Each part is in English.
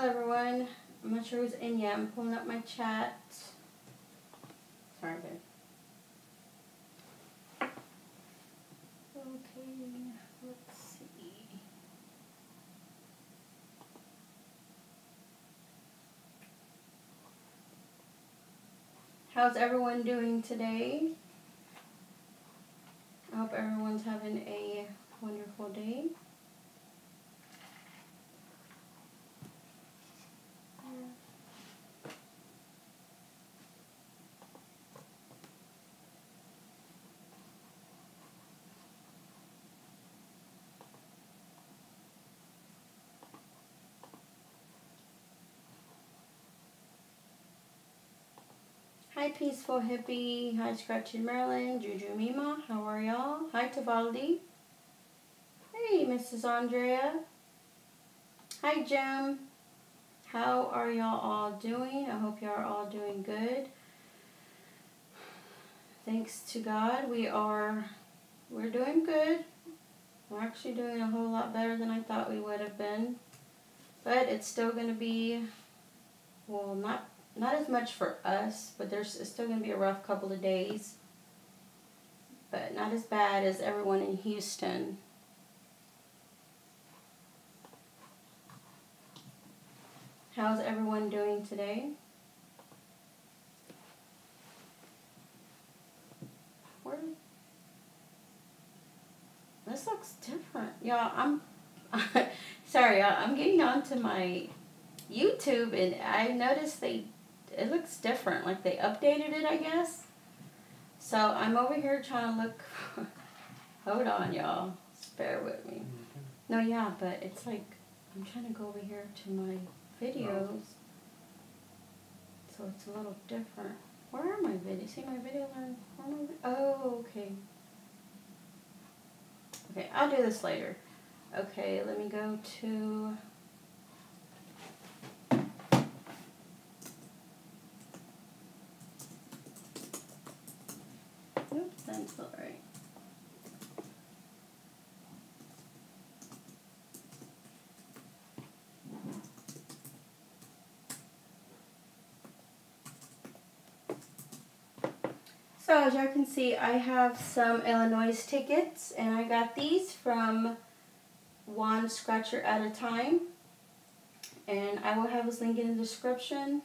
everyone. I'm not sure who's in yet. I'm pulling up my chat. Sorry, babe. Okay, let's see. How's everyone doing today? I hope everyone's having a wonderful day. Hi, Peaceful Hippie. Hi, Scratchy Maryland. Juju Mima. How are y'all? Hi, Tavaldi. Hey, Mrs. Andrea. Hi, Jim. How are y'all all doing? I hope y'all are all doing good. Thanks to God, we're doing good. We're actually doing a whole lot better than I thought we would have been. But it's still going to be, well, not as much for us, but it's still going to be a rough couple of days. But not as bad as everyone in Houston. How's everyone doing today? This looks different. Y'all, I'm sorry, y'all. I'm getting onto my YouTube and I noticed it looks different. Like they updated it, I guess. So I'm over here trying to look. Hold on, y'all. Just bear with me. No, yeah, but it's like I'm trying to go over here to my videos. So it's a little different. Where are my videos? See my video learn? Oh, okay. Okay, I'll do this later. Okay, let me go to... Oops, that's not right. So as y'all can see, I have some Illinois tickets, and I got these from One Scratcher at a Time. And I will have his link in the description.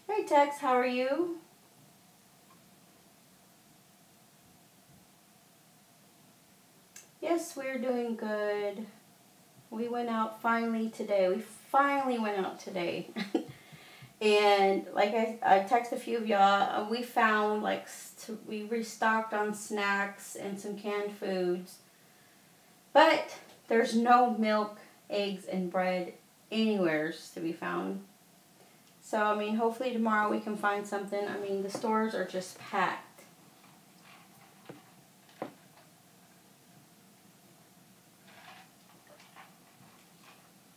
Hey Tex, how are you? Yes, we're doing good. We went out finally today. We finally went out today. And like I texted a few of y'all, we found we restocked on snacks and some canned foods. But there's no milk, eggs, and bread anywhere to be found. So, I mean, hopefully tomorrow we can find something. I mean, the stores are just packed.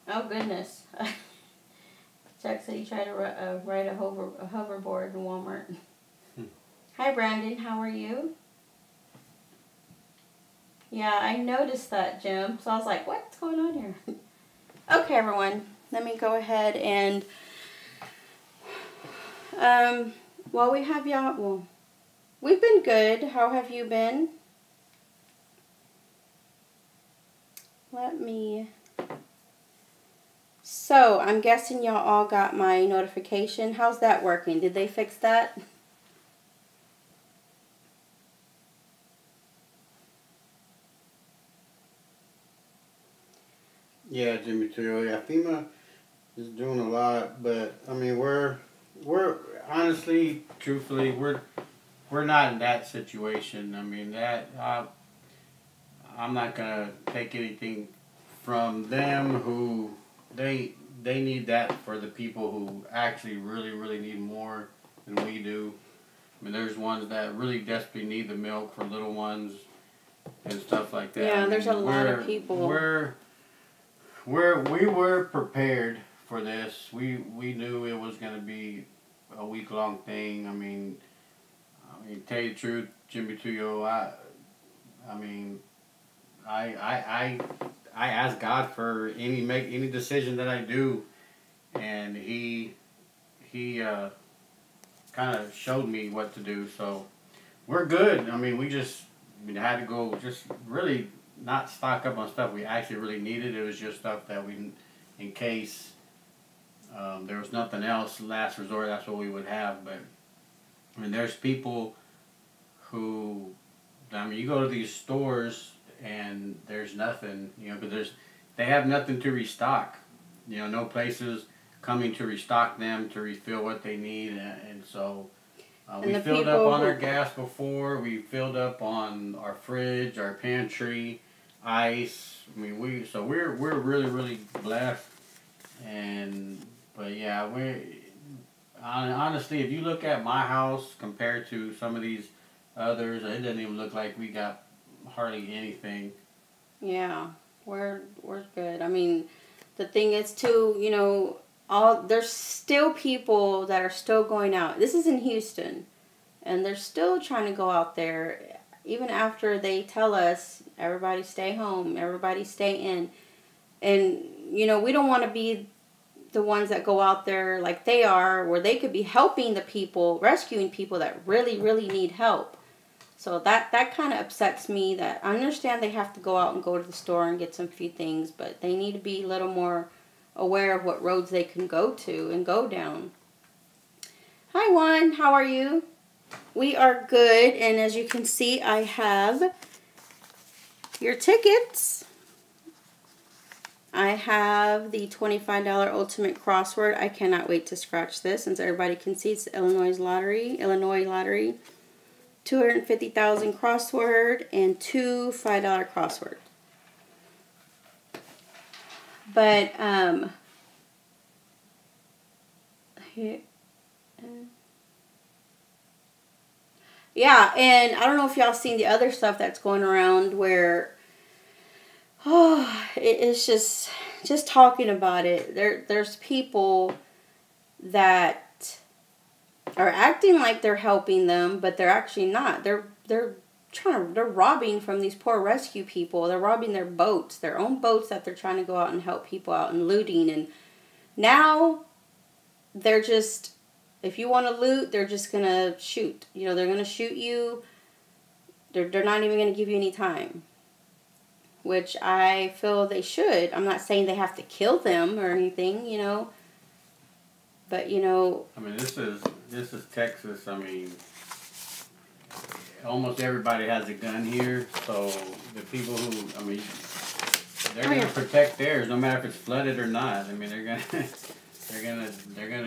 Oh, goodness. Jack said he tried to ride a hoverboard in Walmart. Hi, Brandon. How are you? Yeah, I noticed that, Jim. So I was like, what's going on here? Okay, everyone. Let me go ahead and... while we have y'all... Well, we've been good. How have you been? Let me... So, I'm guessing y'all all got my notification. How's that working? Did they fix that? Yeah, Jimmy Trio. Yeah, FEMA is doing a lot, but I mean, we're honestly, truthfully, we're not in that situation. I mean, I'm not gonna take anything from them who they need that for the people who actually really need more than we do. I mean, there's ones that really desperately need the milk for little ones and stuff like that. Yeah, there's a lot of people. We were prepared for this. We knew it was going to be a week-long thing. I mean, tell you the truth, Jimmy Tuyo, I mean, I ask God for any decision that I do, and he kind of showed me what to do. So we're good. I mean, we had to go just really not stock up on stuff we actually really needed. It was just stuff that we, in case there was nothing else, last resort, that's what we would have. But I mean, there's people who, I mean, you go to these stores and there's nothing, you know, but they have nothing to restock. You know, no places coming to restock them to refill what they need, and so we filled up on our gas before. We filled up on our fridge, our pantry, ice. I mean, we're really really blessed, but yeah, honestly, if you look at my house compared to some of these others, it doesn't even look like we got hardly anything. Yeah, we're good. I mean, the thing is too, you know, there's still people that are still going out. This is in Houston, and they're still trying to go out there, even after they tell us everybody stay home, everybody stay in, and you know, we don't want to be the ones that go out there like they are, where they could be helping the people, rescuing people that really really need help. So that kind of upsets me. That I understand they have to go out and go to the store and get some few things, but they need to be a little more aware of what roads they can go to and go down. Hi Juan, how are you? We are good, and as you can see, I have your tickets. I have the $25 Ultimate Crossword. I cannot wait to scratch this, since everybody can see it's the Illinois Lottery. 250,000 crossword and 2 $5 crossword. But yeah, and I don't know if y'all seen the other stuff that's going around where it's just talking about it. There's people that are acting like they're helping them, but they're actually not. They're robbing from these poor rescue people. They're robbing their boats, their own boats that they're trying to go out and help people out, and looting. And now they're just, if you want to loot, they're just gonna shoot. You know, they're gonna shoot you. They're not even gonna give you any time, which I feel they should. I'm not saying they have to kill them or anything, you know. But you know, I mean, this is Texas. I mean, almost everybody has a gun here, so the people who, I mean, they're gonna protect theirs, no matter if it's flooded or not. I mean, they're gonna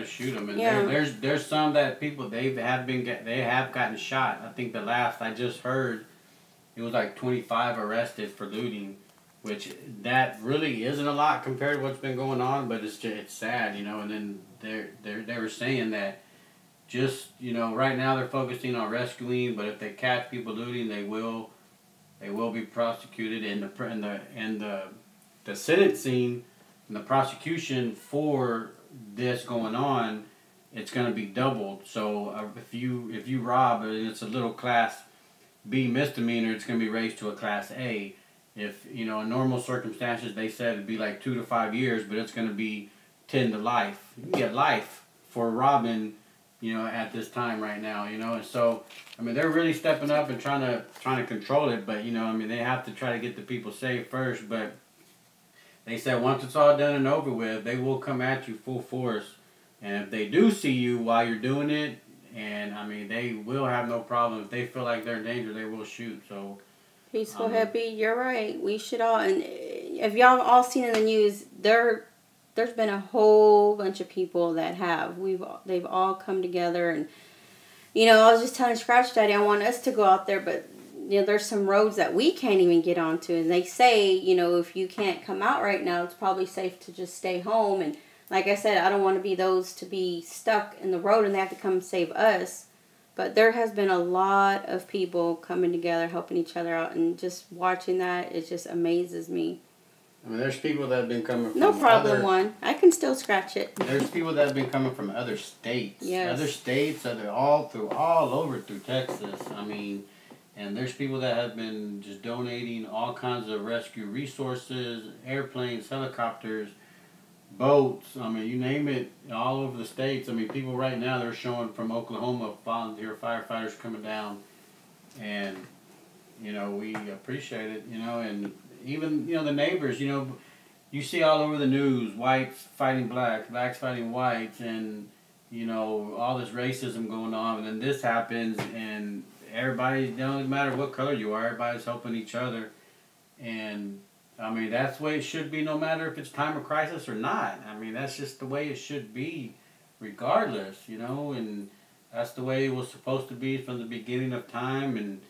shoot them, and yeah. there's some that people they have gotten shot. I think the last I just heard, it was like 25 arrested for looting, which that really isn't a lot compared to what's been going on, but it's sad, you know. And then they were saying that just, you know, right now they're focusing on rescuing, but if they catch people looting, they will be prosecuted, and the sentencing and the prosecution for this going on, it's going to be doubled. So if you rob and it's a little Class B misdemeanor, it's going to be raised to a Class A. If, you know, in normal circumstances, they said it'd be like 2 to 5 years, but it's going to be 10 to life. You can get life for robbing, you know, at this time right now, you know. And so, I mean, they're really stepping up and trying to control it, but, you know, I mean, they have to try to get the people safe first. But they said once it's all done and over with, they will come at you full force. And if they do see you while you're doing it, and, I mean, they will have no problem. If they feel like they're in danger, they will shoot. So, peaceful, happy, you're right. We should all, and if y'all all seen in the news, there's been a whole bunch of people that they've all come together. And, you know, I was just telling Scratch Daddy, I want us to go out there, but, you know, there's some roads that we can't even get onto. And they say, you know, if you can't come out right now, it's probably safe to just stay home. And like I said, I don't want to be those to be stuck in the road and they have to come save us. But there has been a lot of people coming together, helping each other out, and just watching that, it just amazes me. I mean, there's people that have been coming from no problem, Juan. I can still scratch it. There's people that have been coming from other states. Yes. Other states, all over through Texas. I mean, And there's people that have been just donating all kinds of rescue resources, airplanes, helicopters, boats. I mean, you name it, all over the states. I mean, people right now, they're showing from Oklahoma, volunteer firefighters coming down. And, you know, we appreciate it, you know, and even, you know, the neighbors, you know, you see all over the news, whites fighting blacks, blacks fighting whites, and, you know, all this racism going on, and then this happens, and everybody, it doesn't matter what color you are, everybody's helping each other. And, I mean, that's the way it should be, no matter if it's time of crisis or not. I mean, that's just the way it should be, regardless, you know, and that's the way it was supposed to be from the beginning of time. And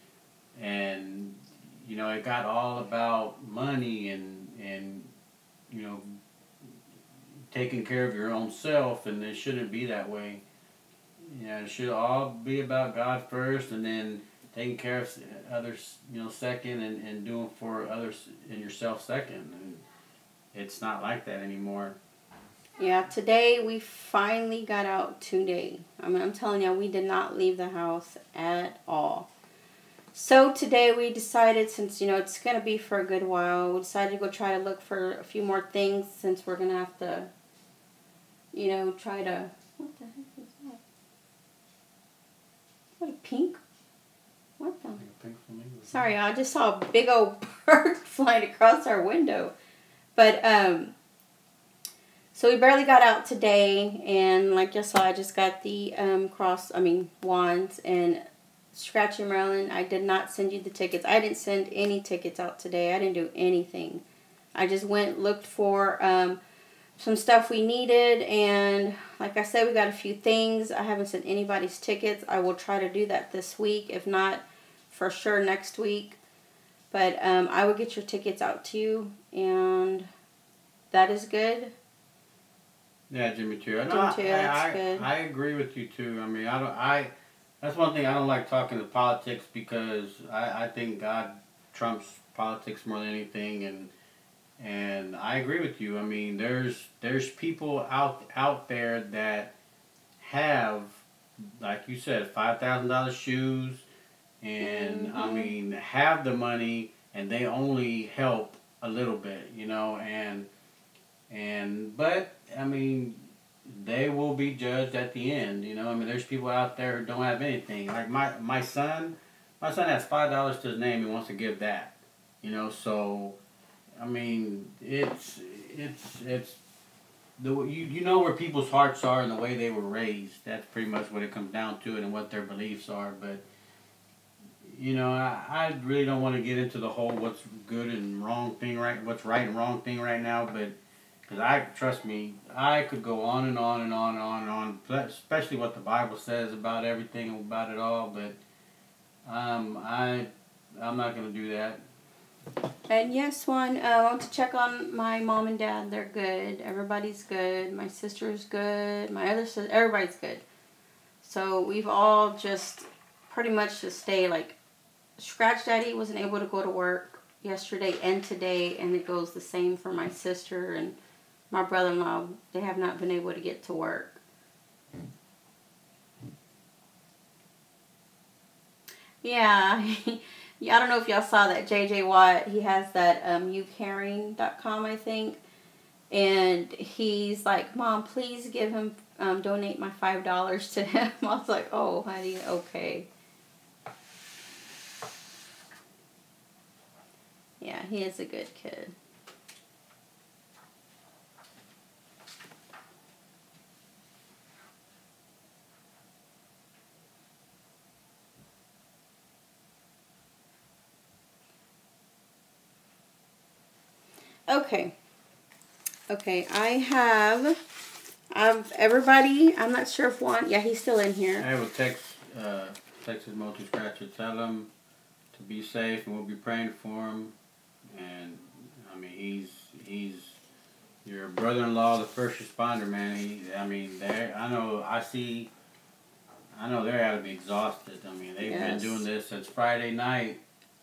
you know, it got all about money and you know, taking care of your own self, and it shouldn't be that way. Yeah, it should all be about God first, and then taking care of others, you know, second, and doing for others and yourself second. And it's not like that anymore. Yeah, today we finally got out today. I mean, I'm telling you, we did not leave the house at all. So today we decided, since, you know, it's going to be for a good while, we decided to go try to look for a few more things, since we're going to have to, you know, try to... What the heck is that? What, a pink? What the? Like a pink flamingo. Sorry, I just saw a big old bird flying across our window. But, so we barely got out today, and like you saw, I just got the wands, and Scratchy Maryland, I did not send you the tickets. I didn't send any tickets out today. I didn't do anything. I just went, looked for some stuff we needed, and like I said, we got a few things. I haven't sent anybody's tickets. I will try to do that this week, if not, for sure next week. But I will get your tickets out to you, and that is good. Yeah, Jimmy too. Jimmy too, that's good. I agree with you too. I mean, that's one thing I don't like talking to politics, because I think God trumps politics more than anything, and I agree with you. I mean, there's people out there that have, like you said, $5,000 shoes, and I mean, have the money, and they only help a little bit, you know, but I mean, they will be judged at the end, you know. I mean, there's people out there who don't have anything. Like my son has $5 to his name. He wants to give that, you know. So, I mean, it's you know where people's hearts are and the way they were raised. That's pretty much what it comes down to, and what their beliefs are. But, you know, I really don't want to get into the whole what's good and wrong thing, what's right and wrong thing right now, but. Because trust me, I could go on and on and on and on and on, especially what the Bible says about everything, about it all, but I'm not going to do that. And yes, Juan, I want to check on my mom and dad. They're good. Everybody's good. My sister's good. My other sister, everybody's good. So we've all just pretty much just stay, like, Scratch Daddy wasn't able to go to work yesterday and today, and it goes the same for my sister and my brother-in-law. They have not been able to get to work. Yeah. Yeah, I don't know if y'all saw that. JJ Watt, he has that youcaring.com, I think. And he's like, Mom, please give him, donate my $5 to him. I was like, oh, honey, okay. Yeah, he is a good kid. Okay, I have everybody. I'm not sure if Juan, yeah, he's still in here. I will text his multi-scratcher, tell him to be safe, and we'll be praying for him. And I mean, he's your brother-in-law, the first responder, man. I know they're got to be exhausted. I mean, they've been doing this since Friday night,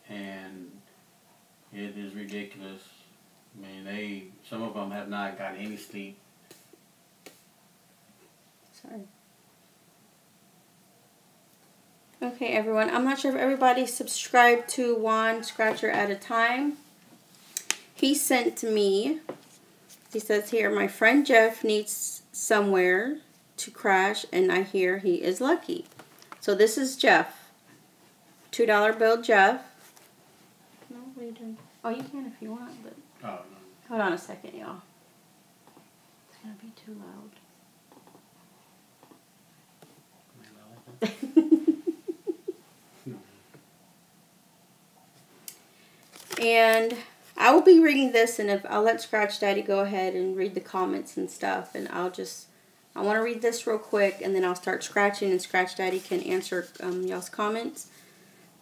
and it is ridiculous. I mean, some of them have not got any sleep. Sorry. Okay, everyone. I'm not sure if everybody's subscribed to Juan Scratcher at a Time. He sent me, he says here, my friend Jeff needs somewhere to crash, and I hear he is lucky. So this is Jeff. $2 bill Jeff. No, what are you doing? Oh, you can if you want, but... Oh, no. Hold on a second, y'all. It's going to be too loud. And I will be reading this, and if I'll let Scratch Daddy go ahead and read the comments and stuff, and I want to read this real quick, and then I'll start scratching, and Scratch Daddy can answer y'all's comments.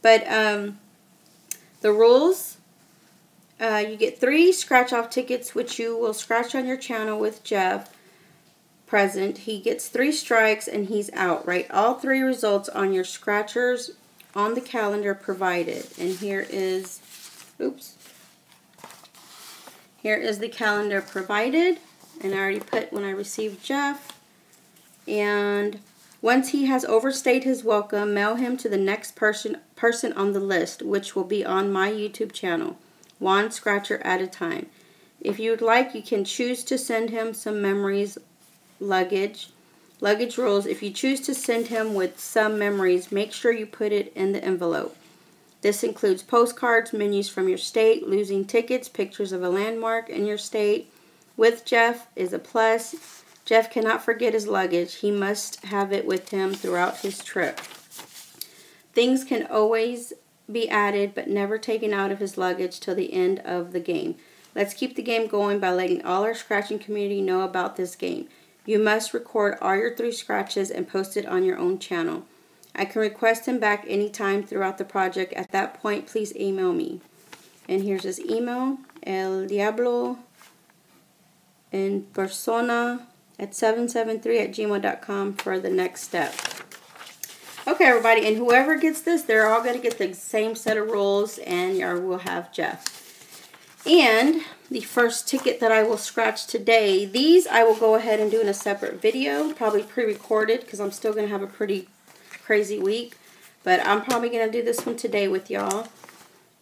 But the rules, you get 3 scratch-off tickets, which you will scratch on your channel with Jeff present. He gets 3 strikes, and he's out. Write all 3 results on your scratchers on the calendar provided. And here is... Oops. Here is the calendar provided, and I already put when I received Jeff. And once he has overstayed his welcome, mail him to the next person on the list, which will be on my YouTube channel, One Scratcher at a Time. If you would like, you can choose to send him some memories, luggage rules. If you choose to send him with some memories, make sure you put it in the envelope. This includes postcards, menus from your state, losing tickets, pictures of a landmark in your state. With Jeff is a plus. Jeff cannot forget his luggage. He must have it with him throughout his trip. Things can always be added but never taken out of his luggage till the end of the game. Let's keep the game going by letting all our scratching community know about this game. You must record all your 3 scratches and post it on your own channel. I can request him back anytime throughout the project. At that point, please email me. And here's his email, eldiabloenpersona@773@gmail.com for the next step. Okay, everybody, and whoever gets this, they're all going to get the same set of rules, and you will have Jeff. And the first ticket that I will scratch today, these I will go ahead and do in a separate video, probably pre-recorded, because I'm still going to have a pretty crazy week, but I'm probably going to do this one today with y'all.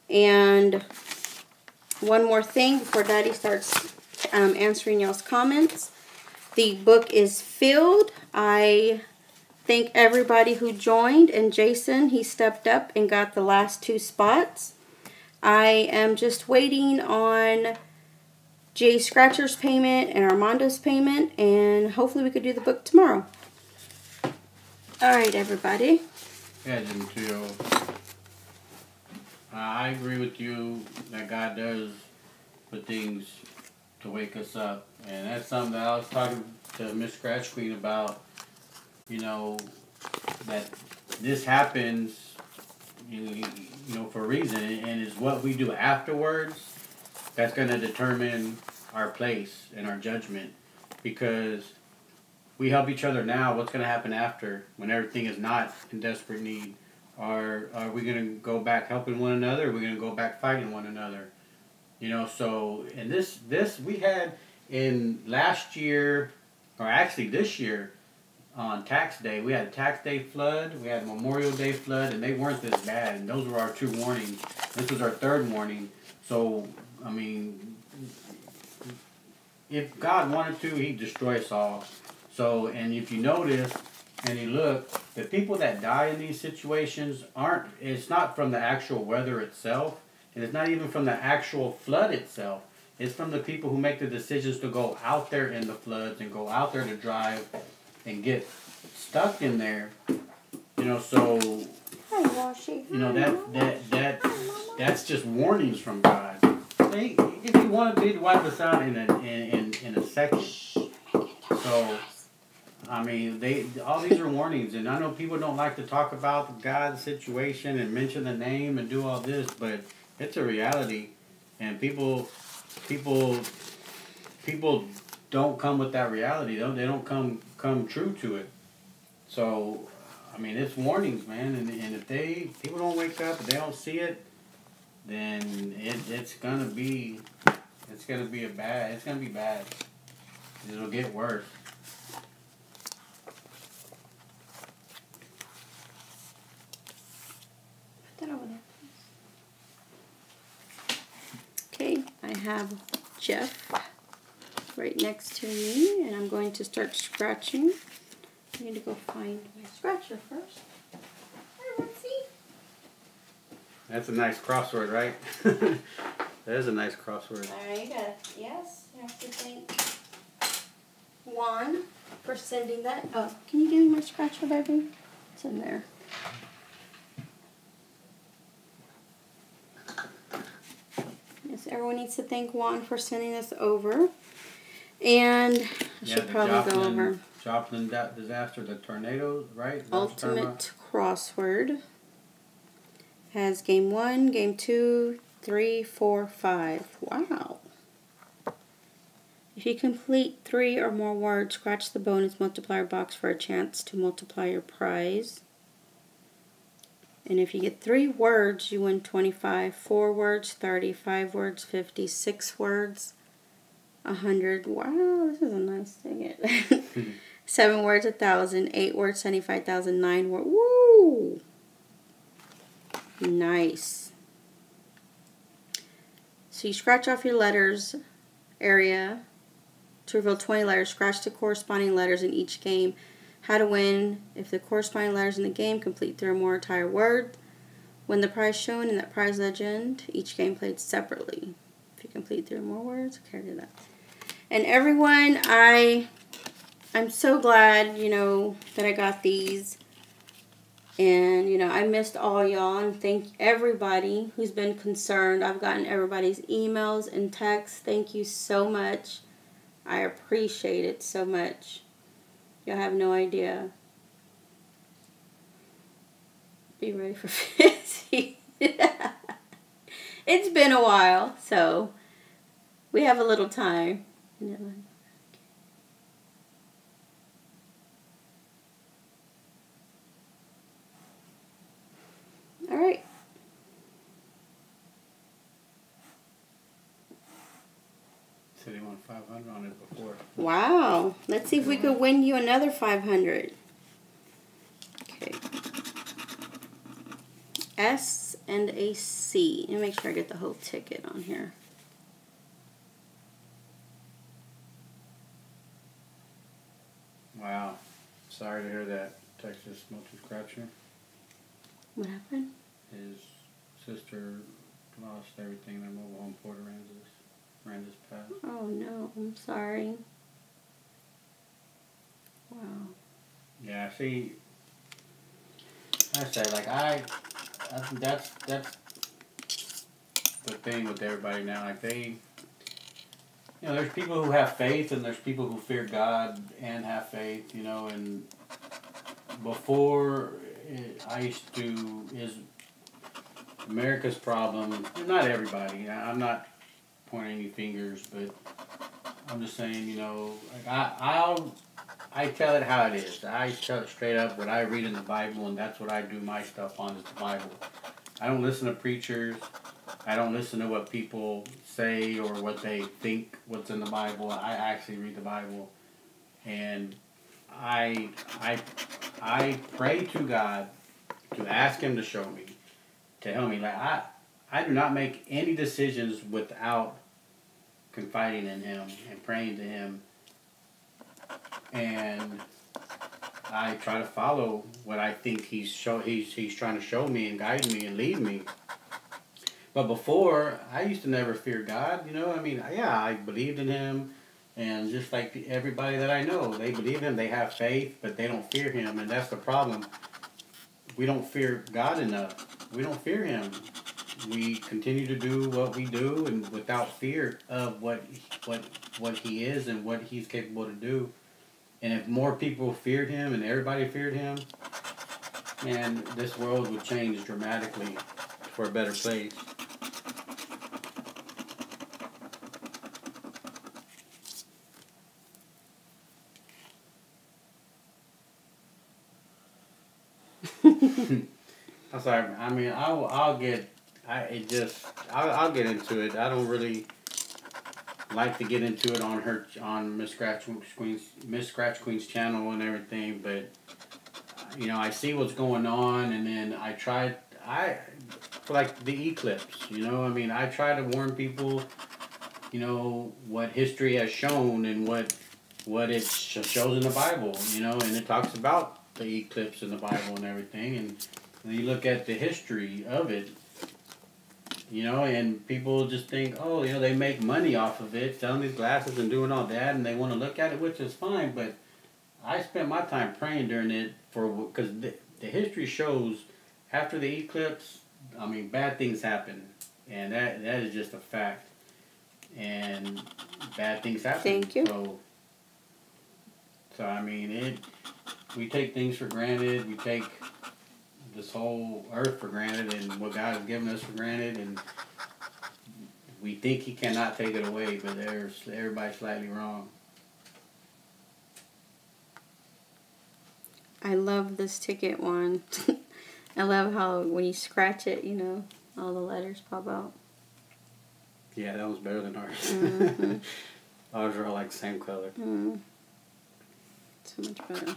And one more thing before Daddy starts answering y'all's comments. The book is filled. I thank everybody who joined, and Jason, he stepped up and got the last 2 spots. I am just waiting on Jay Scratcher's payment and Armando's payment, and hopefully we could do the book tomorrow. Alright, everybody. Yeah, Jim Trio. I agree with you that God does put things to wake us up. And that's something that I was talking to Miss Scratch Queen about, you know, that this happens, you know, for a reason. And it's what we do afterwards that's going to determine our place and our judgment. Because we help each other now, what's going to happen after when everything is not in desperate need? Are we going to go back helping one another, or are we going to go back fighting one another? You know, so, and this we had in last year, or actually this year, on tax day, we had a tax day flood, we had a Memorial Day flood, and they weren't this bad, and those were our 2 warnings. This was our 3rd warning. So, I mean, if God wanted to, He'd destroy us all. So, and if you notice and you look, the people that die in these situations it's not from the actual weather itself, and it's not even from the actual flood itself. It's from the people who make the decisions to go out there in the floods and go out there to drive and get stuck in there. You know, so, you know, that's just warnings from God. If you want to, they'd wipe us out in a second. So, I mean, all these are warnings, and I know people don't like to talk about God's situation and mention the name and do all this, but it's a reality, and people don't come with that reality. They don't come true to it. So, I mean, it's warnings, man, and if people don't wake up, if they don't see it, then it's gonna be bad. It'll get worse. have Jeff right next to me, and I'm going to start scratching. I need to go find my scratcher first. Let's see. That's a nice crossword, right? That is a nice crossword. You have to thank Juan for sending that. Oh, can you give me my scratcher, baby? It's in there. Yes, everyone needs to thank Juan for sending this over. And I should probably go over Joplin disaster, the tornadoes, right? Ultimate Crossword. Has game 1, game 2, 3, 4, 5. Wow. If you complete 3 or more words, scratch the bonus multiplier box for a chance to multiply your prize. And if you get 3 words, you win 25. 4 words, 30. 5 words, 50. 6 words, 100. Wow, this is a nice ticket. 7 words, 1,000. 8 words, 75,000. 9 words. Woo! Nice. So you scratch off your letters area to reveal 20 letters. Scratch the corresponding letters in each game. How to win: if the corresponding letters in the game complete 3 or more entire words, win the prize shown in that prize legend. Each game played separately. If you complete 3 or more words, carry that. And everyone, I'm so glad, that I got these. And, I missed all y'all, and thank everybody who's been concerned. I've gotten everybody's emails and texts. Thank you so much. I appreciate it so much. Y'all have no idea. Be ready for 50. It's been a while, so we have a little time. All right. Said he won 500 on it before. Wow. Let's see if we could win you another 500. Okay. S and a C. Let me make sure I get the whole ticket on here. Wow. Sorry to hear that. Texas multi-scratcher. What happened? His sister lost everything. Their mobile home Port Aransas passed. Oh no, I'm sorry. Wow. Yeah, see, I say, I think that's the thing with everybody now. There's people who have faith and there's people who fear God and have faith, and before is America's problem, not everybody, I'm not pointing any fingers, but I'm just saying, I tell it how it is. I tell it straight up what I read in the Bible, and that's what I do my stuff on, is the Bible. I don't listen to preachers. I don't listen to what people say or what they think what's in the Bible. I actually read the Bible, and I pray to God to ask Him to show me, to help me. I do not make any decisions without confiding in Him and praying to Him, and I try to follow what I think He's trying to show me and guide me and lead me. But before, I used to never fear God. I believed in Him, and just like everybody that I know, they believe in Him, they have faith, but they don't fear Him, and that's the problem. We don't fear God enough. We don't fear Him. We continue to do what we do, and without fear of what He is and what He's capable to do. And if more people feared Him and everybody feared Him, man, this world would change dramatically for a better place. I'm sorry. I'll get into it. I don't really like to get into it on Miss Scratch Queen's channel and everything, but I see what's going on, and then for the eclipse. I try to warn people you know, what history has shown and what it shows in the Bible, you know, and it talks about the eclipse in the Bible and everything, and you look at the history of it, you know, and people just think, oh, you know, they make money off of it, selling these glasses and doing all that, and they want to look at it, which is fine, but I spent my time praying during it because the history shows after the eclipse, I mean, bad things happen, and that is just a fact, and bad things happen. Thank you. So I mean, we take things for granted. We take this whole earth for granted and what God has given us for granted, and we think He cannot take it away, but everybody's slightly wrong. I love this ticket one. I love how when you scratch it, you know, all the letters pop out. Yeah, that was better than ours. Mm-hmm. Ours are all like the same color. Mm. So much better.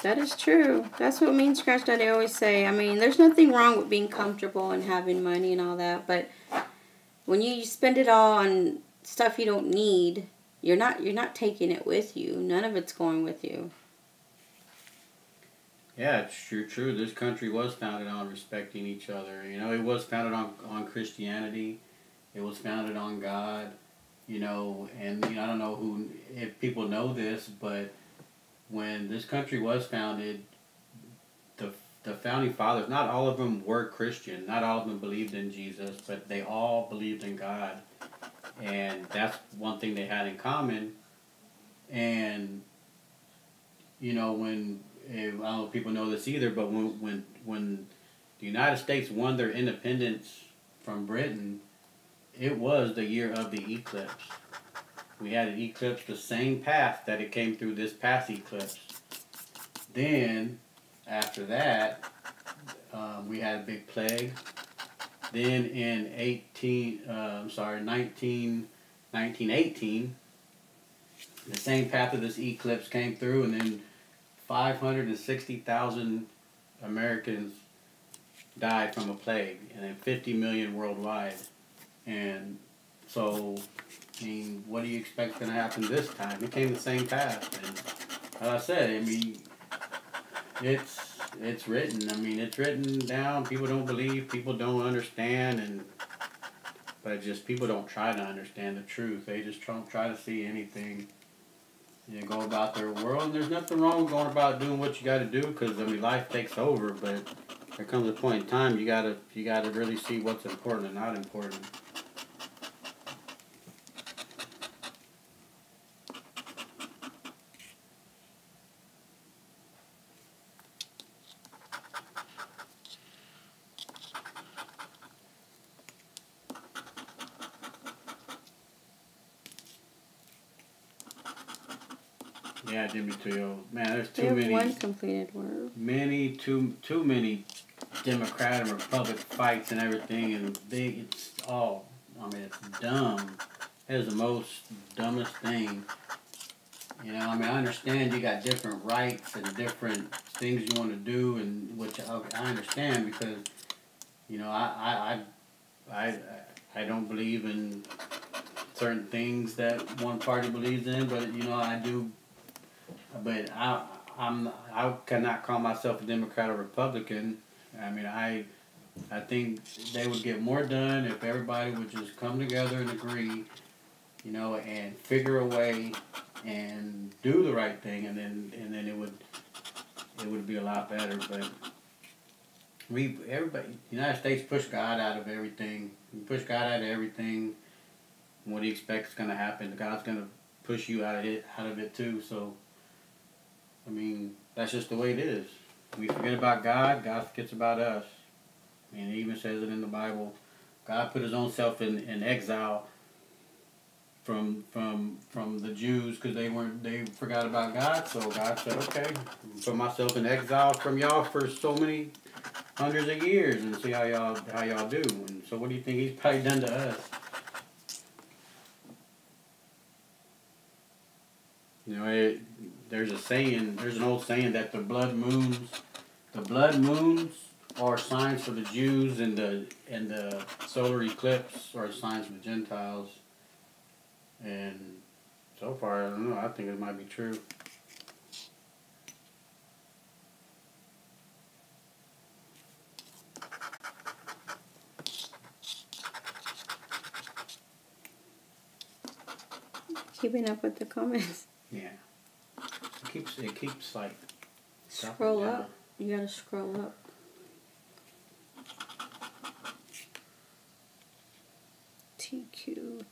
That is true. That's what me and Scratch Daddy always say. I mean, there's nothing wrong with being comfortable and having money and all that, but when you spend it all on stuff you don't need, you're not taking it with you. None of it's going with you. Yeah, it's true. This country was founded on respecting each other. You know, it was founded on Christianity. It was founded on God. You know, and you know, I don't know if people know this, but when this country was founded, the founding fathers, not all of them were Christian. Not all of them believed in Jesus, but they all believed in God. And that's one thing they had in common. And, you know, I don't know if people know this either, but when the United States won their independence from Britain, it was the year of the eclipse. We had an eclipse the same path that it came through this past eclipse. Then, after that, we had a big plague. Then in 1918, the same path of this eclipse came through, and then 560,000 Americans died from a plague, and then 50 million worldwide. And so, I mean, what do you expect is going to happen this time? It came the same path. And like I said, I mean, it's written. I mean, it's written down. People don't believe. People don't understand. But just people don't try to understand the truth. They just don't try to see anything. You know, go about their world. And there's nothing wrong with going about doing what you got to do, because, I mean, life takes over. But there comes a point in time you gotta really see what's important and not important. Yeah, Jimmy too. Man, there's too many. One completed word. Too many Democrat and Republican fights and everything, and it's all. I mean, it's dumb. It is the most dumbest thing. You know, I mean, I understand you got different rights and different things you want to do, and which I understand, because, you know, I don't believe in certain things that one party believes in, but, you know, I do. But I cannot call myself a Democrat or Republican. I mean, I think they would get more done if everybody would just come together and agree, you know, and figure a way and do the right thing, and then it would be a lot better. But the United States pushed God out of everything. We push God out of everything. What do you expect is going to happen? God's going to push you out of it too. So, I mean, that's just the way it is. We forget about God, God forgets about us. I mean, it even says it in the Bible. God put His own self in exile from the Jews, because they forgot about God. So God said, okay, put myself in exile from y'all for so many hundreds of years, and see how y'all do. And so, what do you think He's probably done to us? You know, there's an old saying that the blood moons are signs for the Jews, and the solar eclipse are signs for the Gentiles. And so far, I don't know. I think it might be true. Keeping up with the comments. Yeah. It keeps like. Scroll up. You gotta scroll up. TQ.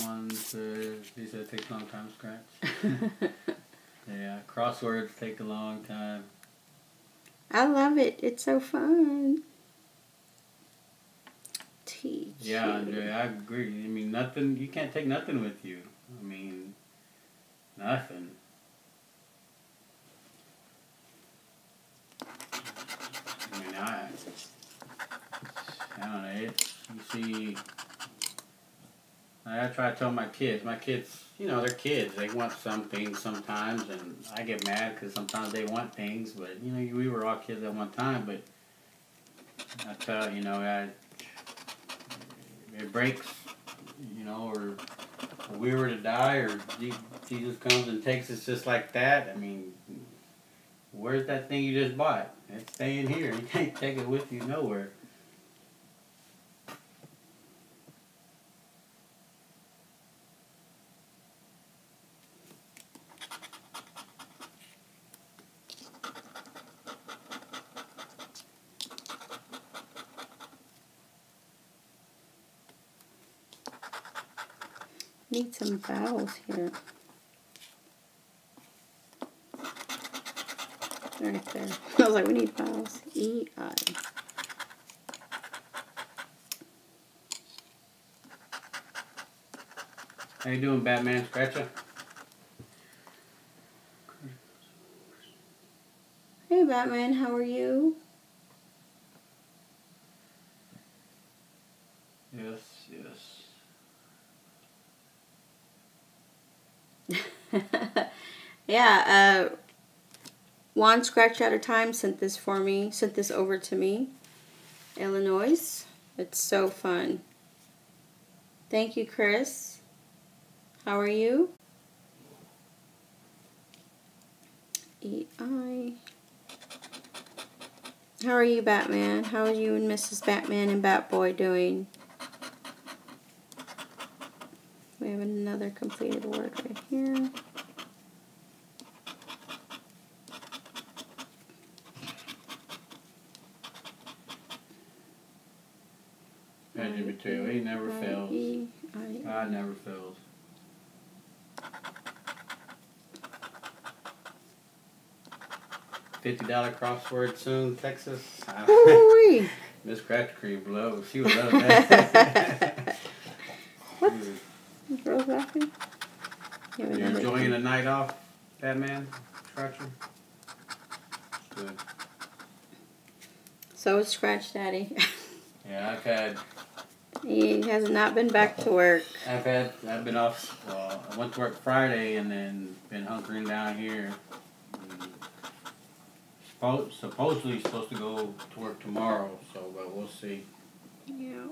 One says, he said it takes a long time to scratch. Yeah, crosswords take a long time. I love it. It's so fun. TQ. Yeah, Andre, I agree. I mean, nothing, you can't take nothing with you. I mean, nothing. I mean, I don't know, you see, I try to tell my kids, you know, they're kids, they want some things sometimes, and I get mad because sometimes they want things, but, you know, we were all kids at one time, but I tell, you know, it breaks, you know, or we were to die, or Jesus comes and takes us just like that. I mean, where's that thing you just bought? It's staying here. You can't take it with you nowhere. Need some vowels here. Right there. I was like, we need vowels. E-I. How you doing, Batman Scratcher? Hey, Batman, how are you? Yes. Yeah, Juan Scratch Out of Time sent this over to me. Illinois. It's so fun. Thank you, Chris. How are you? E-I. How are you, Batman? How are you and Mrs. Batman and Batboy doing? We have another completed word right here. That Jimmy too. He never fails. God never fails. $50 crossword soon, Texas. Miss Scratch Cream blows. She would love that. What? Girls laughing? You're enjoying a night off, Batman Scratcher? Good. So is Scratch Daddy. Yeah, He has not been back to work. I've been off. Well, I went to work Friday and then been hunkering down here. Supposedly supposed to go to work tomorrow, but we'll see. Yeah.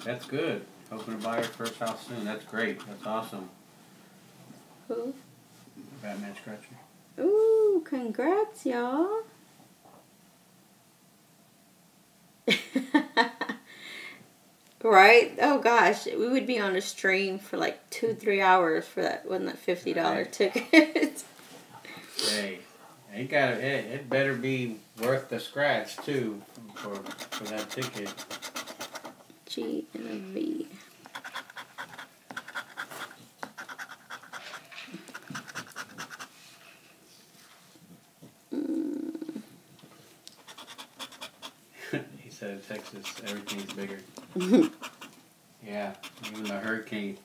That's good. Hoping to buy your first house soon. That's great. That's awesome. Who? Batman Scratcher. Ooh, congrats, y'all. Right? Oh gosh, we would be on a stream for like 2-3 hours for that $50 ticket. Hey, it better be worth the scratch too for that ticket. G and a V. He said in Texas everything's bigger. Yeah, even the hurricane.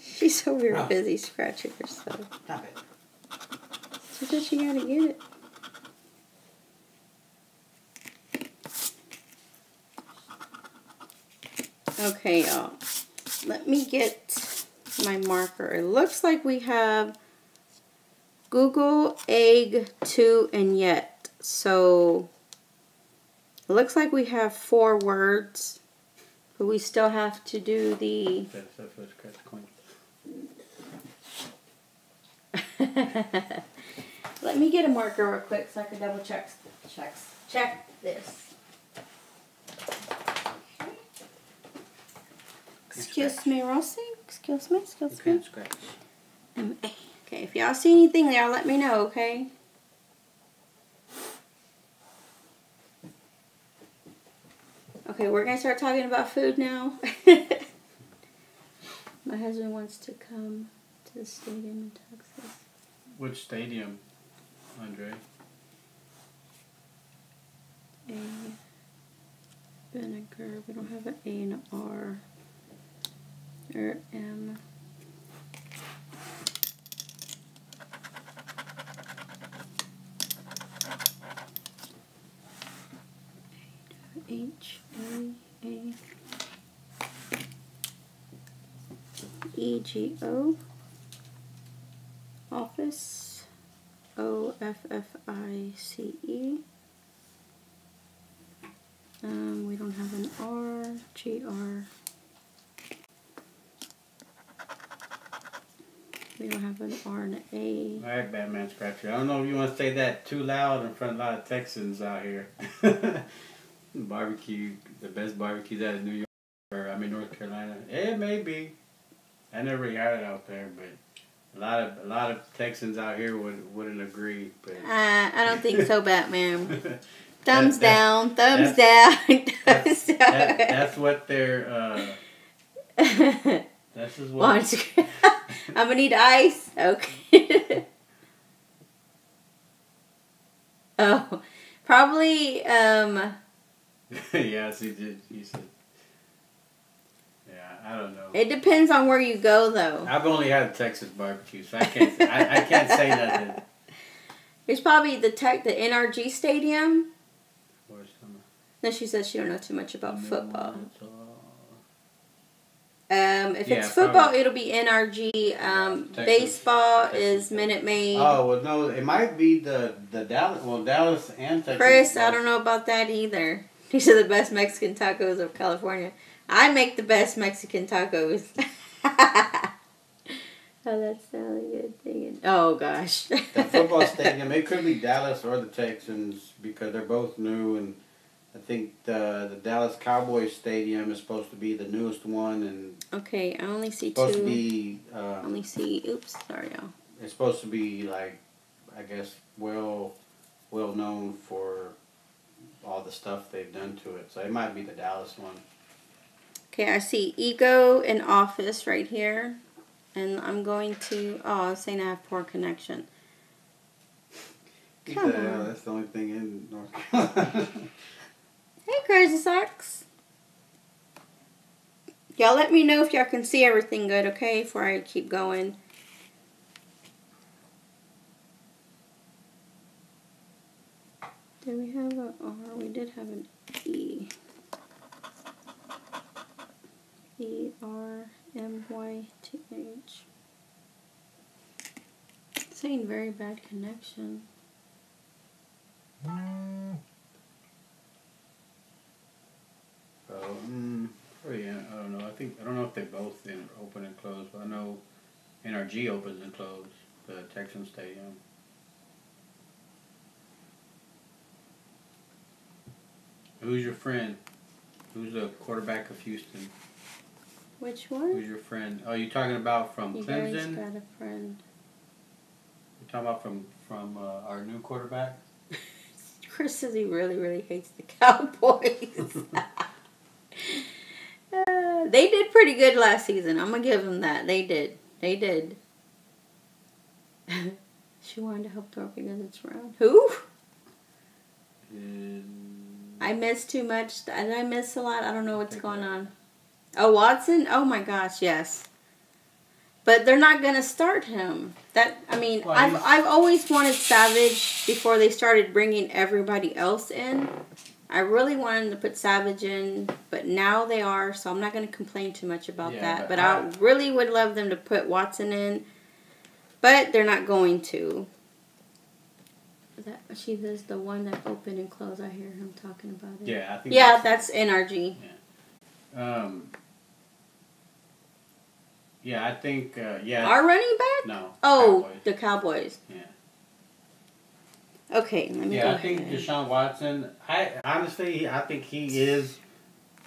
She's over here busy scratching herself. Stop it. She said she gotta get it. Okay, y'all. Let me get my marker. It looks like we have Google, egg, to, and yet. So, it looks like we have 4 words. But we still have to do the... Let me get a marker real quick so I can double check this. Excuse me, Rosie. Excuse me. Okay, if y'all see anything there, let me know, okay? Okay, we're going to start talking about food now. My husband wants to come to the stadium in Texas. Which stadium, Andre? A. Vinegar. We don't have an A and an R. Or M. H A E G O. Office. OFFICE. We don't have an R. GR. We don't have an R and an A. Alright, Batman Scratcher. I don't know if you want to say that too loud in front of a lot of Texans out here. Barbecue, the best barbecues out of New York, or North Carolina. It may be. I never really had it out there, but a lot of Texans out here wouldn't agree. But I don't think so, Batman. Thumbs down. That's what they're. That's just what. I'm gonna need ice. Okay. Oh, probably. Yes, he did. He said. Yeah, I don't know. It depends on where you go, though. I've only had Texas barbecue, so I can't. I can't say nothing. It's probably the NRG Stadium. No, she says she don't know too much about football. If it's football, probably. It'll be NRG. Baseball is Minute Maid. Oh, well, no, it might be the Dallas. Well, Dallas and Texas. Chris, I don't know about that either. These are the best Mexican tacos of California. I make the best Mexican tacos. Oh, that's not a good thing. Oh, gosh. The football stadium, it could be Dallas or the Texans because they're both new, and I think the Dallas Cowboys Stadium is supposed to be the newest one, and okay, I only see supposed two. To be, I only see. Oops, sorry, y'all. It's supposed to be like, I guess, well known for all the stuff they've done to it. So it might be the Dallas one. Okay, I see Ego and Office right here, and I'm going to. Oh, it's saying I have poor connection. Come on. That's the only thing in North Carolina. Hey, Crazy Socks. Y'all let me know if y'all can see everything good, okay, before I keep going. Did we have a R? We did have an E. ERMYTH. It's saying very bad connection. Oh yeah, I don't know. I don't know if they both open and close, but I know NRG opens and closes the Texan Stadium. Who's your friend? Who's the quarterback of Houston? Which one? Who's your friend? Oh, you talking about from Clemson? You guys got a friend. You're talking about from our new quarterback? Chris says he really, really hates the Cowboys. They did pretty good last season. I'm going to give them that. They did. She wanted to help Thor because it's round. Who? I missed too much. I missed a lot. I don't know what's going on. Oh, Watson? Oh my gosh, yes. But they're not going to start him. I've always wanted Savage before they started bringing everybody else in. I really wanted to put Savage in, but now they are, so I'm not going to complain too much about that. But I really would love them to put Watson in, but they're not going to. She does the one that open and close. I hear him talking about it. Yeah, I think. Yeah, that's NRG. Yeah. Yeah, I think. Yeah. Our running back? No. Oh, Cowboys. the Cowboys. Yeah. Okay, let me go I ahead. think Deshaun Watson. I think he is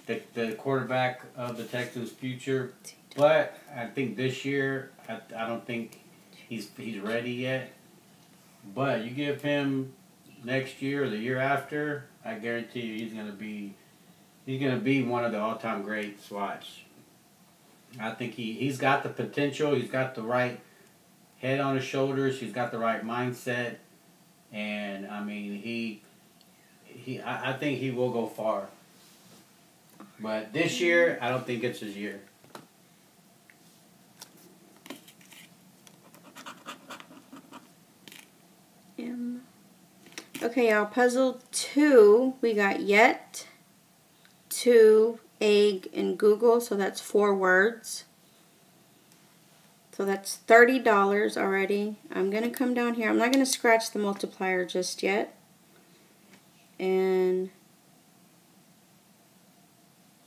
the quarterback of the Texans' future. But I think this year, I don't think he's ready yet. But you give him next year or the year after, I guarantee you he's gonna be one of the all-time greats. Watch. I think he's got the potential. He's got the right head on his shoulders. He's got the right mindset, and I mean I think he will go far. But this year, I don't think it's his year. Okay, y'all. Puzzle 2, we got yet, 2, egg, and Google. So that's 4 words. So that's $30 already. I'm going to come down here. I'm not going to scratch the multiplier just yet. And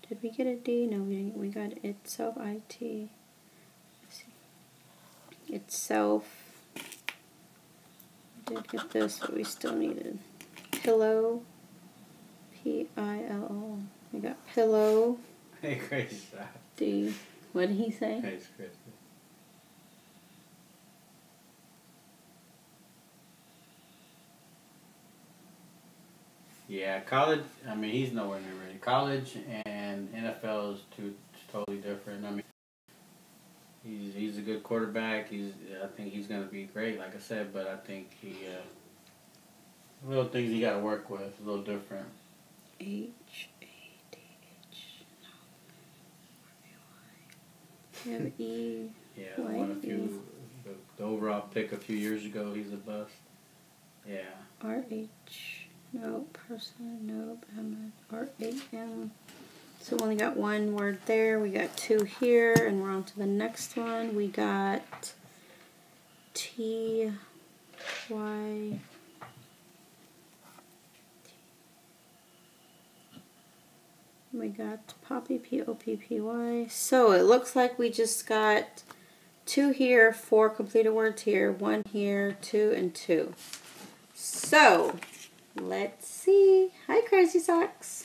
did we get a D? No, we didn't. We got itself, IT. Let's see. Itself. We did get this, but we still needed pillow. P-I-L-O. We got pillow. Hey, crazy. D. What did he say? Hey, crazy. Yeah, college, I mean, he's nowhere near ready. College and NFL is totally different. I mean, he's a good quarterback. I think he's going to be great, like I said, but I think little things he got to work with, a little different. H-A-D-H. No. You have E. Yeah, won a few, the overall pick a few years ago, he's a bust. Yeah. R-H. Nope, person, nope, R-A-M. So we only got 1 word there. We got 2 here, and we're on to the next one. We got T-Y. We got Poppy, P-O-P-P-Y. So it looks like we just got 2 here, 4 completed words here, 1 here, 2, and 2. So let's see. Hi, Crazy Socks.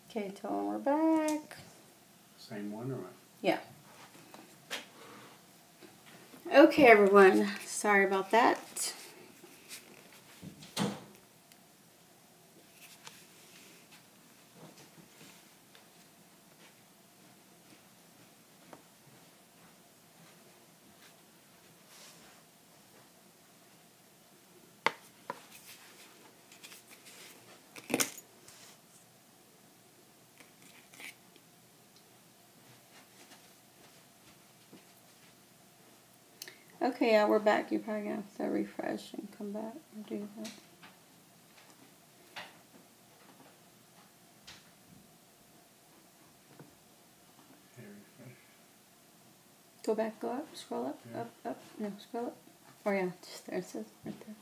Okay, tell them we're back. Same one or what? Yeah. Okay, everyone. Sorry about that. Okay, yeah, we're back. You're probably going to have to refresh and come back and do that. Go back, go up, scroll up, yeah. Up, no, scroll up. Oh yeah, just there, it says right there.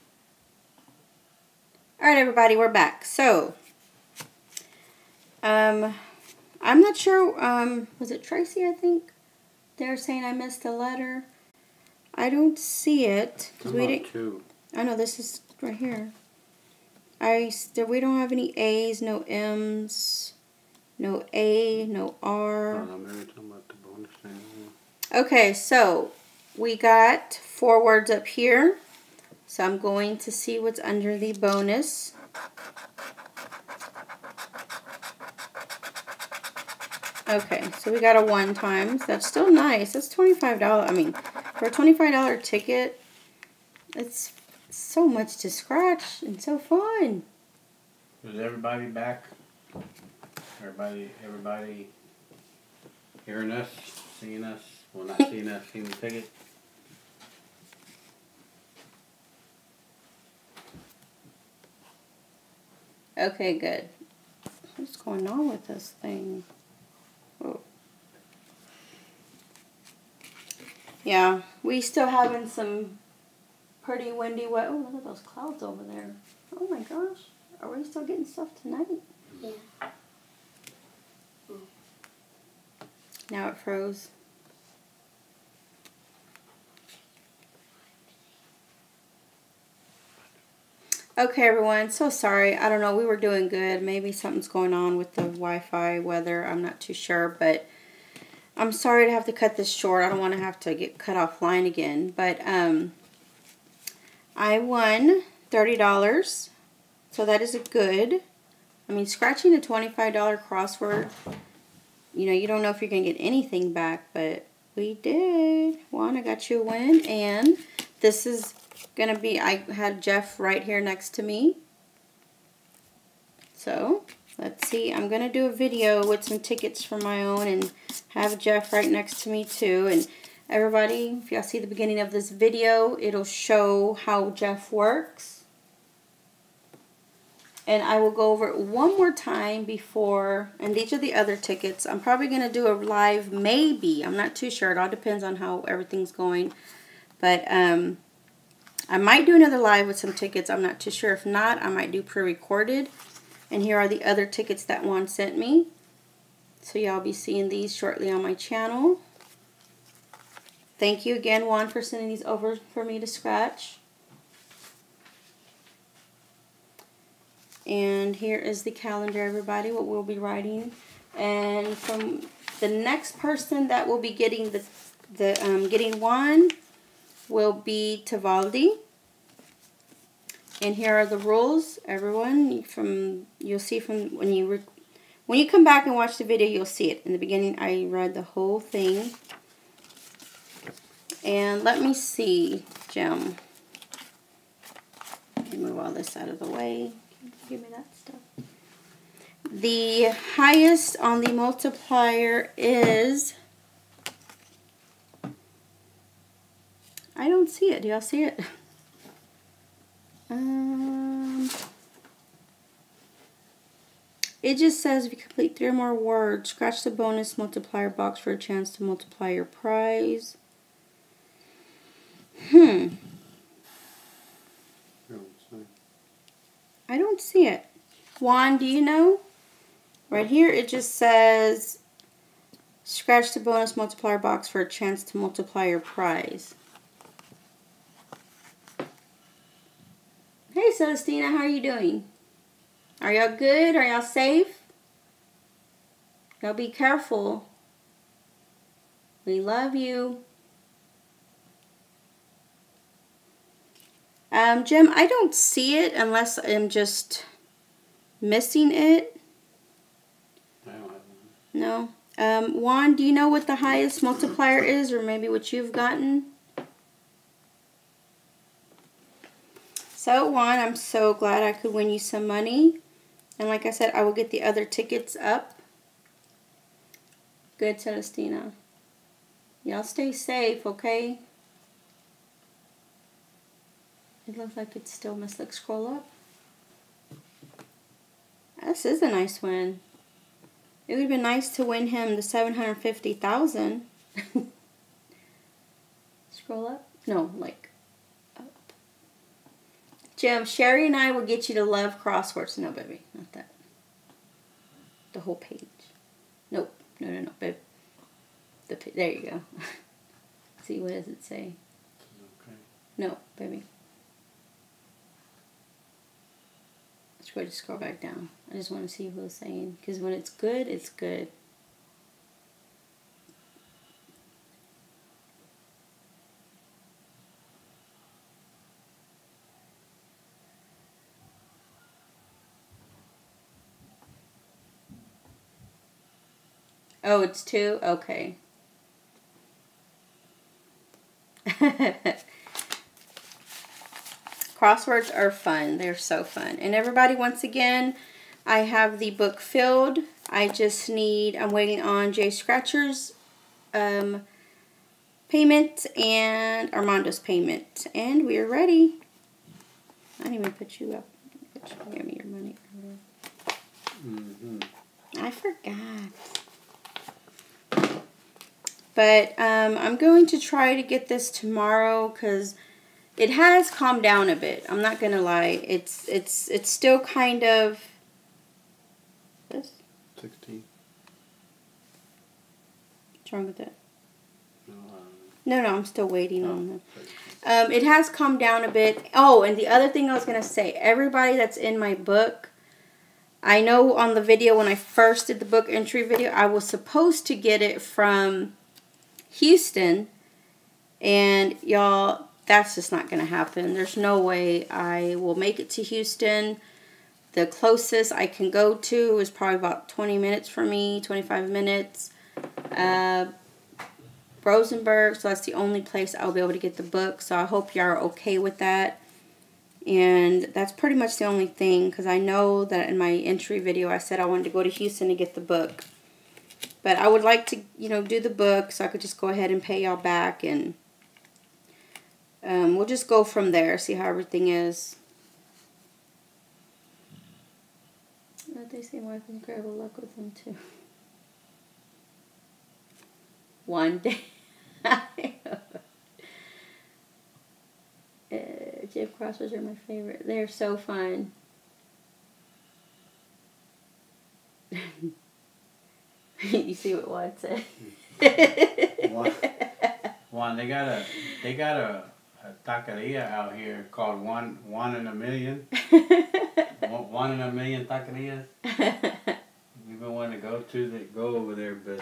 Alright everybody, we're back. So, I'm not sure, was it Tracy, I think? They're saying I missed a letter. I don't see it. Cause we didn't. Too. I know, this is right here. We don't have any A's, no M's, no A, no R. Oh, no, maybe talking about the bonus thing. Okay, so we got 4 words up here. So I'm going to see what's under the bonus. Okay, so we got a 1 times. That's still nice. That's $25. I mean, for a $25 ticket, it's so much to scratch and so fun. Is everybody back? Everybody hearing us, seeing us. Well, not seeing us, seeing the ticket. Okay, good. What's going on with this thing? Oh. Yeah, we still having some pretty windy weather. Oh, look at those clouds over there. Oh my gosh. Are we still getting stuff tonight? Yeah. Now it froze. Okay, everyone. So sorry. I don't know. We were doing good. Maybe something's going on with the Wi-Fi weather. I'm not too sure, but I'm sorry to have to cut this short. I don't want to have to get cut offline again. But I won $30. So that is a good. I mean, scratching a $25 crossword, you know, you don't know if you're going to get anything back, but we did. Juan, I got you a win. And this is going to be, I had Jeff right here next to me. So, let's see. I'm going to do a video with some tickets for my own and have Jeff right next to me too. And everybody, if y'all see the beginning of this video, it'll show how Jeff works. And I will go over it one more time before, and these are the other tickets. I'm probably going to do a live, maybe. I'm not too sure. It all depends on how everything's going. But I might do another live with some tickets. I'm not too sure. If not, I might do pre-recorded. And here are the other tickets that Juan sent me. So y'all be seeing these shortly on my channel. Thank you again, Juan, for sending these over for me to scratch. And here is the calendar, everybody, what we'll be writing. And from the next person that will be getting getting Juan will be Tavaldi. And here are the rules, everyone. You'll see from when you come back and watch the video, you'll see it. In the beginning, I read the whole thing. And let me see, Jim. Let me move all this out of the way. Give me that stuff. The highest on the multiplier is, I don't see it. Do y'all see it? It just says if you complete 3 or more words, scratch the bonus multiplier box for a chance to multiply your prize. I don't see it. Juan, do you know? Right here it just says scratch the bonus multiplier box for a chance to multiply your prize. Hey Celestina, how are you doing? Are y'all good? Are y'all safe? Y'all be careful. We love you. Jim, I don't see it unless I'm just missing it. I don't have one. No. Juan, do you know what the highest multiplier is, or maybe what you've gotten? So, Juan, I'm so glad I could win you some money. And like I said, I will get the other tickets up. Good, Celestina. Y'all stay safe, okay? It looks like it's still missed. Look, scroll up. This is a nice win. It would have been nice to win him the $750,000. Scroll up. No, like up. Jim, Sherry and I will get you to love crosswords. No, baby, not that. The whole page. Nope. No, babe. There you go. See, what does it say? Okay. No, baby. Let's go to scroll back down. I just want to see what it's saying. Because when it's good, it's good. Oh, it's 2? Okay. Crosswords are fun. They're so fun. And everybody, once again, I have the book filled. I'm waiting on Jay Scratcher's payment and Armando's payment. And we're ready. I didn't even put you up. Give me your money. I forgot. But I'm going to try to get this tomorrow because it has calmed down a bit. I'm not gonna lie. It's still kind of this 16. What's wrong with that? No, I'm still waiting on them. It has calmed down a bit. Oh, and the other thing I was gonna say, everybody that's in my book, I know on the video when I first did the book entry video, I was supposed to get it from Houston, and y'all, that's just not going to happen. There's no way I will make it to Houston. The closest I can go to is probably about 20 minutes for me, 25 minutes. Rosenberg, so that's the only place I'll be able to get the book, so I hope y'all are okay with that. And that's pretty much the only thing, because I know that in my entry video I said I wanted to go to Houston to get the book. But I would like to, do the book so I could just go ahead and pay y'all back. And we'll just go from there, see how everything is. They say wife is incredible luck with them too. One day. Jib crossers are my favorite. They're so fun. You see what Juan said? Juan, they got a taqueria out here called One in a Million. One in a Million taquerias. We've been wanting to go over there, but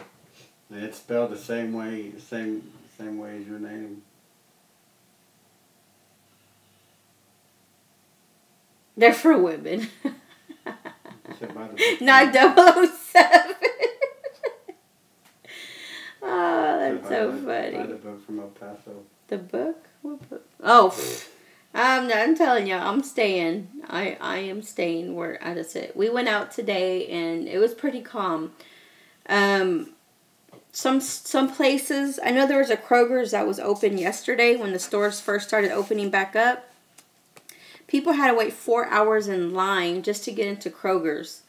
it's spelled the same way, same way as your name. They're for women. Not 007. Oh, that's so funny. Buy the book from El Paso. The book? What book? Oh, I'm telling you, I'm staying. I am staying where I just said. We went out today and it was pretty calm. Some places, I know there was a Kroger's that was open yesterday when the stores first started opening back up. People had to wait 4 hours in line just to get into Kroger's.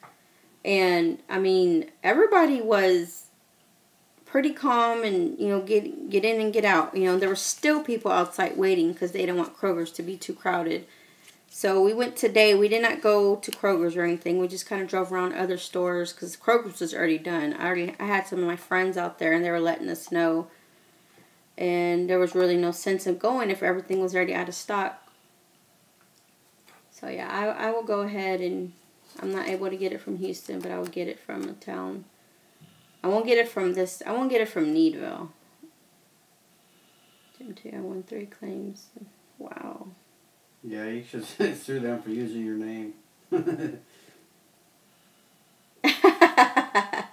And, I mean, everybody was pretty calm and, get in and get out. There were still people outside waiting because they didn't want Kroger's to be too crowded. So we went today. We did not go to Kroger's or anything. We just kind of drove around other stores because Kroger's was already done. I had some of my friends out there and they were letting us know. And there was really no sense of going if everything was already out of stock. So yeah, I will go ahead and I'm not able to get it from Houston, but I will get it from a town. I won't get it from Needville. I won 3 claims. Wow. Yeah, you should sue them for using your name.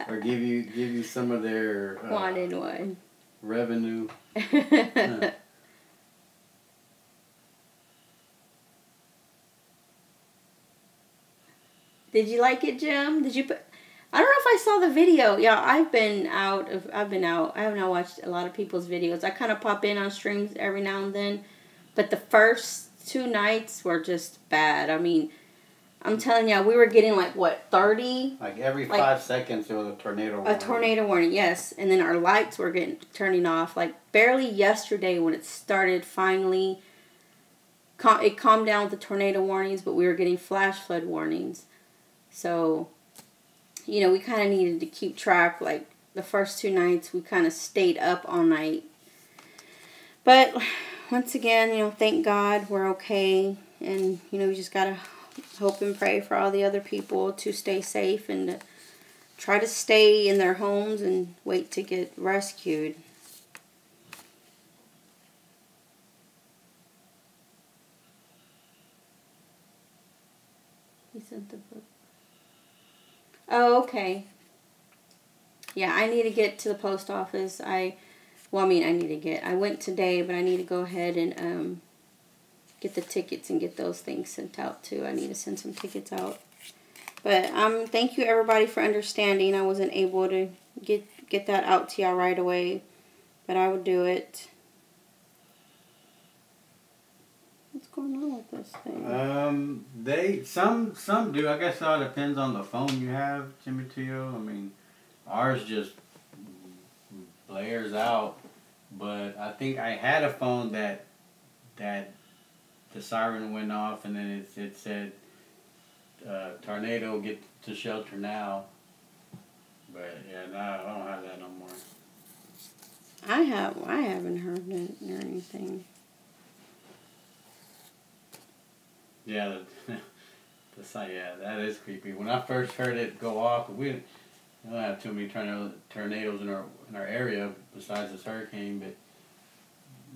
Or give you some of their 1 in 1 revenue. Did you like it, Jim? Did you put? I don't know if I saw the video. Yeah, I've been out. I have not watched a lot of people's videos. I kind of pop in on streams every now and then, but the first 2 nights were just bad. I mean, I'm telling you, we were getting 30? Like every 5 seconds there was a tornado warning. A tornado warning, yes. And then our lights were turning off. Barely yesterday when it started finally, it calmed down with the tornado warnings, but we were getting flash flood warnings. So, we kind of needed to keep track. The first 2 nights, we kind of stayed up all night. But, once again, thank God we're okay. And, we just got to hope and pray for all the other people to stay safe and to try to stay in their homes and wait to get rescued. He sent the book. Oh, okay. Yeah, I need to get to the post office. I went today, but I need to go ahead and get the tickets and get those things sent out too. I need to send some tickets out. But thank you everybody for understanding. I wasn't able to get that out to y'all right away, but I would do it. What's going on with this thing? Some do. I guess it all depends on the phone you have, Jimmy Tio. I mean, ours just blares out. But I think I had a phone that the siren went off and then it said tornado, get to shelter now. But yeah, no, I don't have that no more. I haven't heard it or anything. Yeah, yeah, that is creepy. When I first heard it go off, we don't have too many tornadoes in our area besides this hurricane. But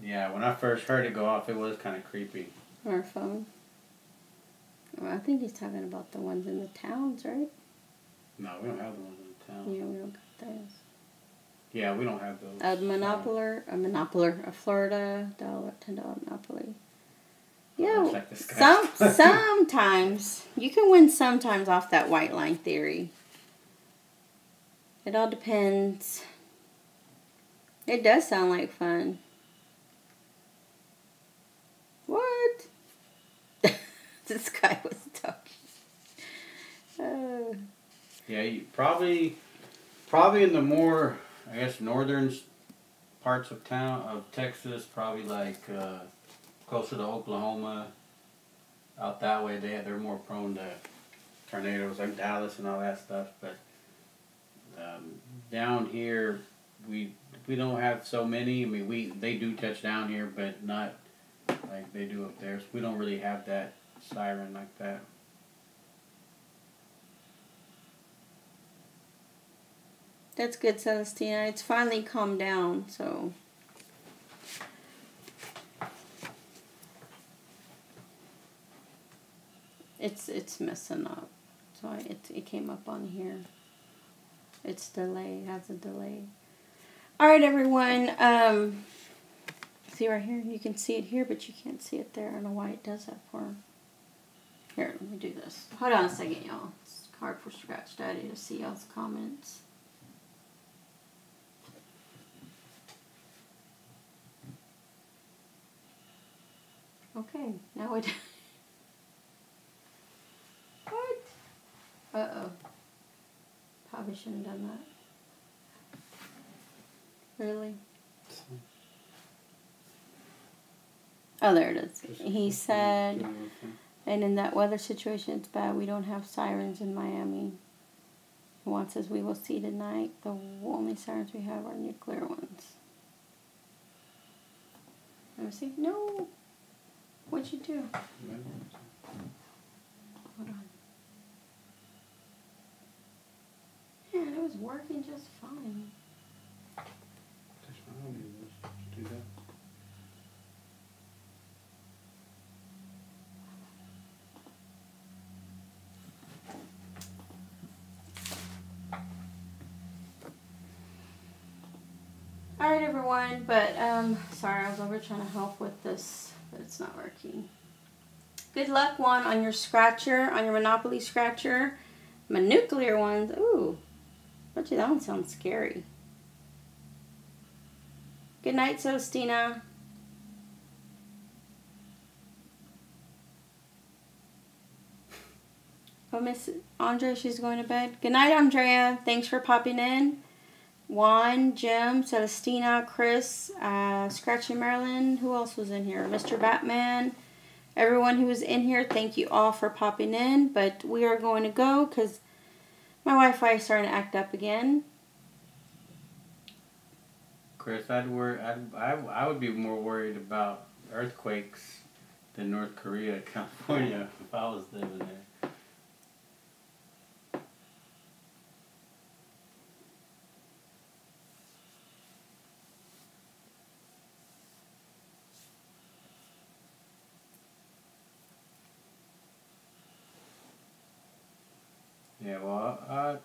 yeah, when I first heard it go off, it was kind of creepy. Our phone. Well, I think he's talking about the ones in the towns, right? No, we don't have the ones in the town. Yeah, we don't got those. Yeah, we don't have those. A Florida $10 Monopoly. Yeah, like sometimes you can win sometimes off that white line theory. It all depends. It does sound like fun. What? This guy was talking. Yeah, you probably in the more, I guess, northern parts of Texas, probably like closer to Oklahoma, out that way, they're more prone to tornadoes, like Dallas and all that stuff. But down here, we don't have so many. I mean, they do touch down here, but not like they do up there. So we don't really have that siren like that. That's good, Celestina. It's finally calmed down, so. It's messing up. So it came up on here. It's delay. It has a delay. Alright, everyone. See right here? You can see it here, but you can't see it there. I don't know why it does that for. Here, let me do this. Hold on a second, y'all. It's hard for Scratch Daddy to see y'all's comments. Okay, now it. What? Uh-oh. Probably shouldn't have done that. Really? Oh, there it is. He said, and in that weather situation, it's bad. We don't have sirens in Miami. Juan says, we will see tonight. The only sirens we have are nuclear ones. Let me see. No. What'd you do? Hold on. Man, it was working just fine. Do that. Alright, everyone, but sorry, I was over trying to help with this, but it's not working. Good luck, Juan, on your scratcher, on your Monopoly scratcher. My nuclear ones, ooh, bet you that one sounds scary. Good night, Celestina. Oh, Miss Andrea, she's going to bed. Good night, Andrea. Thanks for popping in. Juan, Jim, Celestina, Chris, Scratchy Marilyn. Who else was in here? Mr. Batman. Everyone who was in here, thank you all for popping in. But we are going to go because my Wi-Fi is starting to act up again. Chris, I would be more worried about earthquakes than North Korea, California, if I was living there. Yeah, well,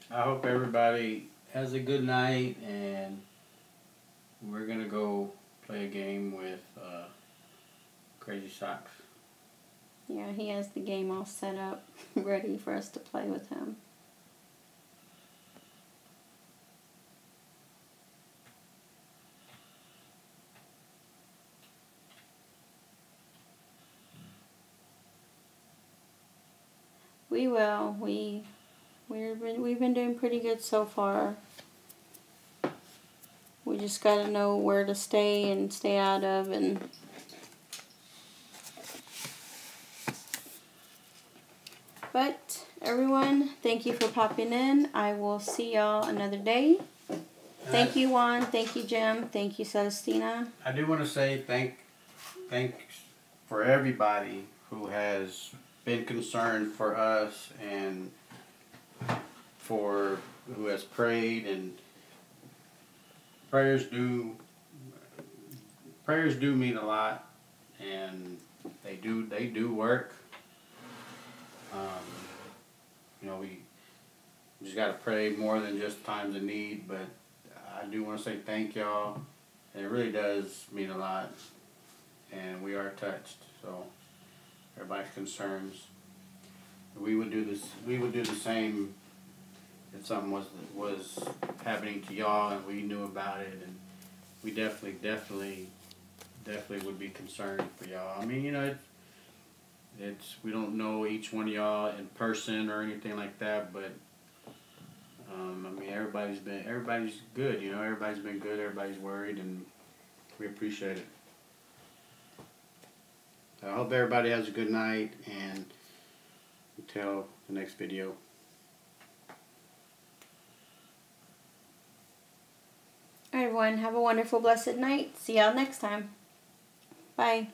I hope everybody has a good night, and we're going to go play a game with Crazy Socks. Yeah, he has the game all set up, ready for us to play with him. We will. We've been doing pretty good so far. We just gotta know where to stay and stay out of, and but everyone, thank you for popping in. I will see y'all another day. Thank you, Juan. Thank you, Jim. Thank you, Celestina. I do want to say thanks for everybody who has been concerned for us and for who has prayed, and prayers do mean a lot, and they do work. You know, we just got to pray more than just times of need, but I do want to say thank y'all, and it really does mean a lot, and we are touched. So everybody's concerns, we would do this. We would do the same if something was happening to y'all and we knew about it, and we definitely would be concerned for y'all. I mean, you know, it's we don't know each one of y'all in person or anything like that, but I mean, everybody's good. You know, everybody's been good. Everybody's worried, and we appreciate it. So I hope everybody has a good night, and until the next video. All right, everyone, have a wonderful, blessed night. See y'all next time. Bye.